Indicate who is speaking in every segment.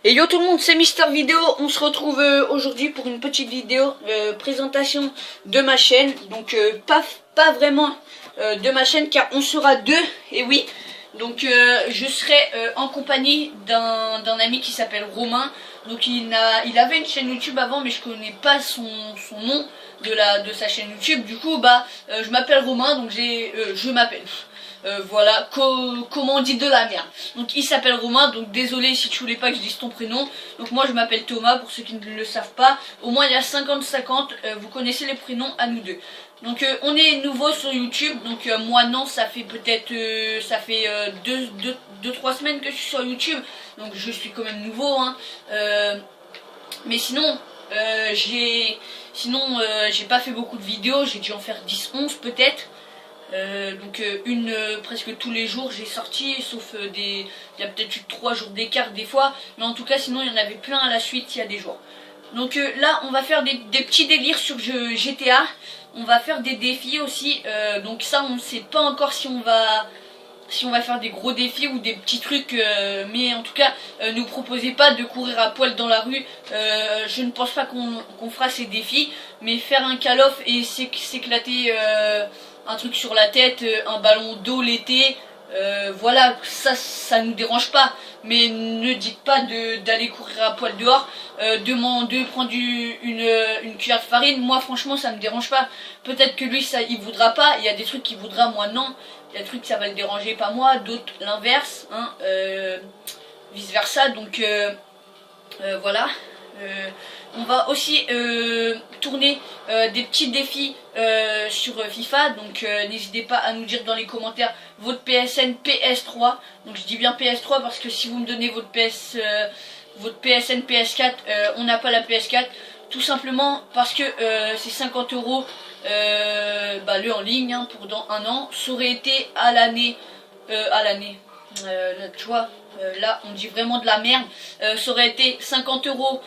Speaker 1: Et yo tout le monde, c'est Mister Vidéo. On se retrouve aujourd'hui pour une petite vidéo présentation de ma chaîne. Donc pas vraiment de ma chaîne car on sera deux. Et oui, donc je serai en compagnie d'un ami qui s'appelle Romain. Donc il avait une chaîne YouTube avant, mais je connais pas son nom de sa chaîne YouTube. Du coup je m'appelle Romain, donc je m'appelle. Voilà, comment on dit de la merde. Donc il s'appelle Romain, donc désolé si tu voulais pas que je dise ton prénom. Donc moi je m'appelle Thomas, pour ceux qui ne le savent pas. Au moins il y a 50-50, vous connaissez les prénoms à nous deux. Donc on est nouveau sur YouTube, donc moi non, ça fait peut-être 2-3 semaines que je suis sur YouTube. Donc je suis quand même nouveau, hein. Mais sinon j'ai pas fait beaucoup de vidéos, j'ai dû en faire 10-11 peut-être. Donc presque tous les jours j'ai sorti, sauf il y a peut-être eu 3 jours d'écart des fois, mais en tout cas sinon il y en avait plein à la suite il y a des jours. Donc là on va faire des petits délires sur GTA, on va faire des défis aussi, donc ça on ne sait pas encore si on va faire des gros défis ou des petits trucs, mais en tout cas nous proposez pas de courir à poil dans la rue. Je ne pense pas qu'on fera ces défis, mais faire un call off et s'éclater un truc sur la tête, un ballon d'eau l'été, voilà, ça nous dérange pas. Mais ne dites pas d'aller courir à poil dehors, de prendre une cuillère de farine. Moi franchement ça me dérange pas. Peut-être que lui ça il voudra pas, il y a des trucs qu'il voudra, moi non. Il y a des trucs ça va le déranger, pas moi, d'autres l'inverse, hein, vice versa. Donc voilà. On va aussi tourner des petits défis sur FIFA, donc n'hésitez pas à nous dire dans les commentaires votre PSN PS3. Donc je dis bien PS3 parce que si vous me donnez votre PSN PS4, on n'a pas la PS4, tout simplement parce que c'est 50 € le en ligne, hein, pour dans un an. Ça aurait été à l'année, tu vois, là on dit vraiment de la merde. Ça aurait été 50 €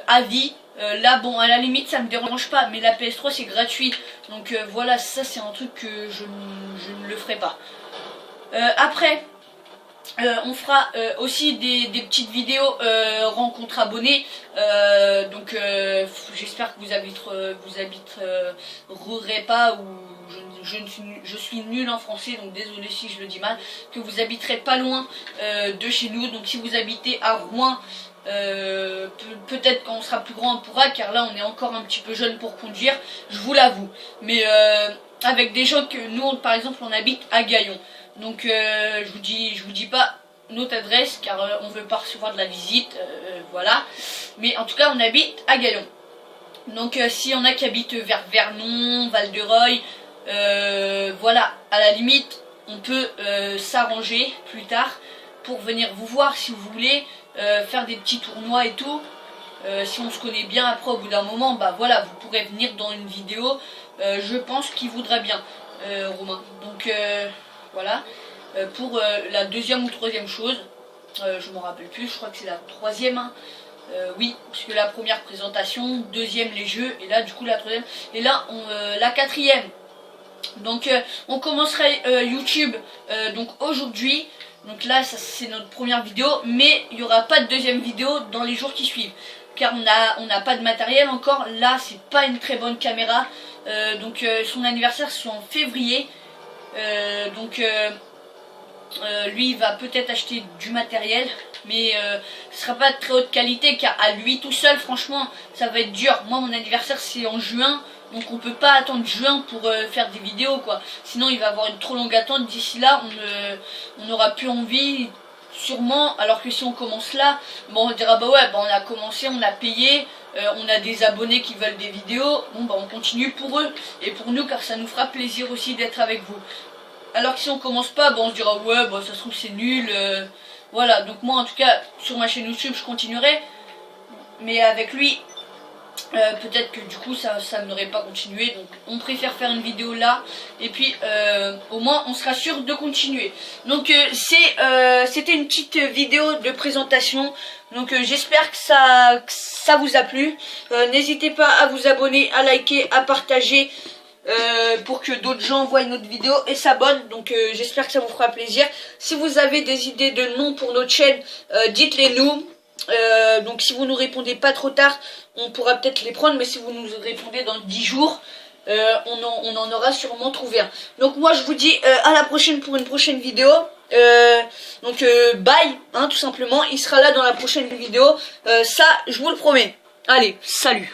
Speaker 1: à vie. Là bon, à la limite ça me dérange pas, mais la PS3 c'est gratuit, donc voilà, ça c'est un truc que je ne le ferai pas. Après on fera aussi des petites vidéos rencontres abonnés, donc j'espère que vous habiterez pas, ou je suis nul en français, donc désolé si je le dis mal, que vous habiterez pas loin de chez nous. Donc si vous habitez à Rouen, peut-être quand on sera plus grand on pourra, car là on est encore un petit peu jeune pour conduire, je vous l'avoue, mais avec des gens que nous par exemple on habite à Gaillon. Donc je vous dis pas notre adresse car on veut pas recevoir de la visite, voilà, mais en tout cas on habite à Gaillon. Donc s'il y en a qui habitent vers Vernon, Val-de-Reuil, voilà, à la limite on peut s'arranger plus tard pour venir vous voir si vous voulez, faire des petits tournois et tout. Si on se connaît bien, après au bout d'un moment, voilà, vous pourrez venir dans une vidéo. Je pense qu'il voudra bien, Romain. Donc voilà, pour la deuxième ou troisième chose, je m'en rappelle plus, je crois que c'est la troisième, hein. Oui, parce que la première présentation, deuxième les jeux, et là du coup la troisième, et là la quatrième. Donc on commencerait YouTube donc aujourd'hui. Donc là c'est notre première vidéo, mais il n'y aura pas de deuxième vidéo dans les jours qui suivent, car on n'a pas de matériel encore. Là c'est pas une très bonne caméra, donc son anniversaire c'est en février, donc lui il va peut-être acheter du matériel, mais ce sera pas de très haute qualité, car à lui tout seul franchement ça va être dur. Moi mon anniversaire c'est en juin, donc on peut pas attendre juin pour faire des vidéos quoi, sinon il va avoir une trop longue attente. D'ici là on n'aura plus envie sûrement, alors que si on commence là, bon on dira bah ouais, on a commencé, on a payé, on a des abonnés qui veulent des vidéos, bon on continue pour eux et pour nous, car ça nous fera plaisir aussi d'être avec vous. Alors que si on commence pas, on se dira ouais ça se trouve c'est nul, voilà. Donc moi en tout cas sur ma chaîne YouTube je continuerai, mais avec lui peut-être que du coup ça n'aurait pas continué. Donc on préfère faire une vidéo là, et puis au moins on sera sûr de continuer. Donc c'était une petite vidéo de présentation. Donc j'espère que ça vous a plu. N'hésitez pas à vous abonner, à liker, à partager, pour que d'autres gens voient notre vidéo et s'abonnent. Donc j'espère que ça vous fera plaisir. Si vous avez des idées de noms pour notre chaîne, dites-les nous. Donc si vous nous répondez pas trop tard, on pourra peut-être les prendre, mais si vous nous répondez dans 10 jours, on en aura sûrement trouvé un. Donc moi je vous dis à la prochaine pour une prochaine vidéo. Bye, hein, tout simplement. Il sera là dans la prochaine vidéo. Ça, je vous le promets. Allez, salut.